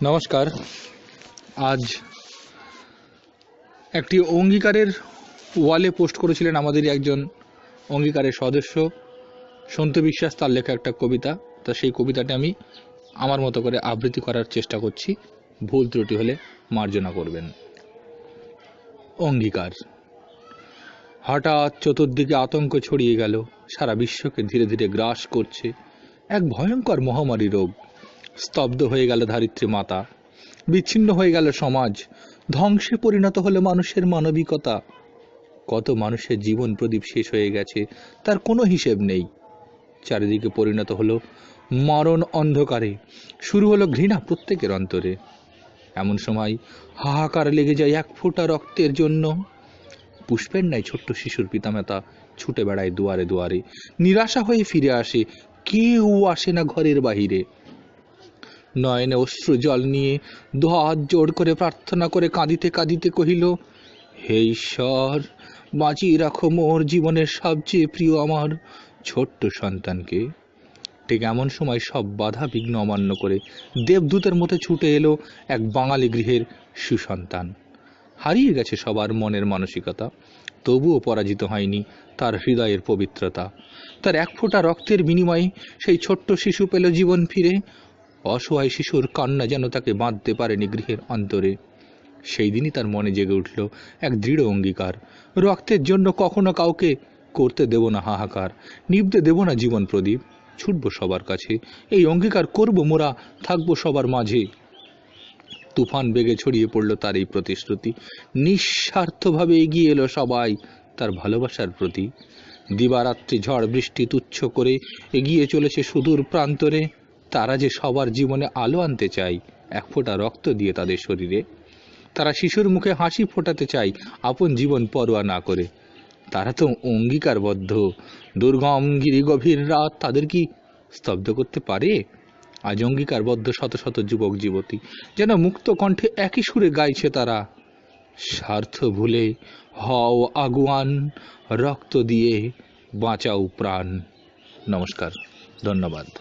নমস্কার। আজ একটি অঙ্গীকারের ওয়ালে পোস্ট করেছিলেন আমাদেরই একজন অঙ্গীকারের সদস্য সন্তু বিশ্বাস, তার লেখা একটা কবিতা। তা সেই কবিতাটি আমি আমার মতো করে আবৃত্তি করার চেষ্টা করছি, ভুল ত্রুটি হলে মার্জনা করবেন। অঙ্গীকার। হঠাৎ চতুর্দিকে আতঙ্ক ছড়িয়ে গেল, সারা বিশ্বকে ধীরে ধীরে গ্রাস করছে এক ভয়ঙ্কর মহামারী রোগ। স্তব্ধ হয়ে গেল ধারিত্রী মাতা, বিচ্ছিন্ন হয়ে গেল সমাজ, ধ্বংসে পরিণত হলো মানুষের মানবিকতা। কত মানুষের জীবন প্রদীপ শেষ হয়ে গেছে, তার কোনো হিসেব নেই। চারিদিকে পরিণত হলো মারণ অন্ধকারে, শুরু হলো ঘৃণা প্রত্যেকের অন্তরে। এমন সময় হাহাকার লেগে যায় এক ফোঁটা রক্তের জন্য। পুষ্পের ন্যায় ছোট্ট শিশুর পিতামাতা ছুটে বেড়ায় দুয়ারে দুয়ারে, নিরাশা হয়ে ফিরে আসে, কেউ আসে না ঘরের বাহিরে। নয়নে অশ্রু জল নিয়ে দুহাত জোড় করে প্রার্থনা করে কাঁদিতে কাঁদিতে কহিল, হে ঈশ্বর, বাঁচিয়ে রাখো মোর জীবনের সবচেয়ে প্রিয় আমার ছোট্ট সন্তানকে। ঠিক এমন সময় সব বাধা বিঘ্ন অমান্য করে দেবদূতের মতো ছুটে এলো এক বাঙালি গৃহের সুসন্তান। হারিয়ে গেছে সবার মনের মানসিকতা, তবুও পরাজিত হয়নি তার হৃদয়ের পবিত্রতা। তার এক ফোঁটা রক্তের বিনিময়ে সেই ছোট্ট শিশু পেল জীবন ফিরে। অসহায় শিশুর কান্না যেন তাকে বাঁধতে পারেনি গৃহের অন্তরে। সেই দিনই তার মনে জেগে উঠল এক দৃঢ় অঙ্গীকার, রক্তের জন্য কখনো কাউকে করতে দেব না হাহাকার, নিভতে দেব না জীবন প্রদীপ, ছুটব সবার কাছে, এই অঙ্গীকার করব মোরা, থাকবো সবার মাঝে। তুফান বেগে ছড়িয়ে পড়ল তার এই প্রতিশ্রুতি, নিঃস্বার্থভাবে এগিয়ে এলো সবাই তার ভালোবাসার প্রতি। দিবারাত্রি ঝড় বৃষ্টি তুচ্ছ করে এগিয়ে চলেছে সুদূর প্রান্তরে। তারা যে সবার জীবনে আলো আনতে চায় এক ফোঁটা রক্ত দিয়ে তাদের শরীরে। তারা শিশুর মুখে হাসি ফোটাতে চায় আপন জীবন পরোয়া না করে। তারা তো অঙ্গীকারবদ্ধ, দুর্গম গিরি গভীর রাত তাদের কি স্তব্ধ করতে পারে? আজ অঙ্গীকারবদ্ধ শত শত যুবক যুবতী যেন মুক্ত কণ্ঠে একই সুরে গাইছে তারা, স্বার্থ ভুলে হও আগুয়ান, রক্ত দিয়ে বাঁচাও প্রাণ। নমস্কার, ধন্যবাদ।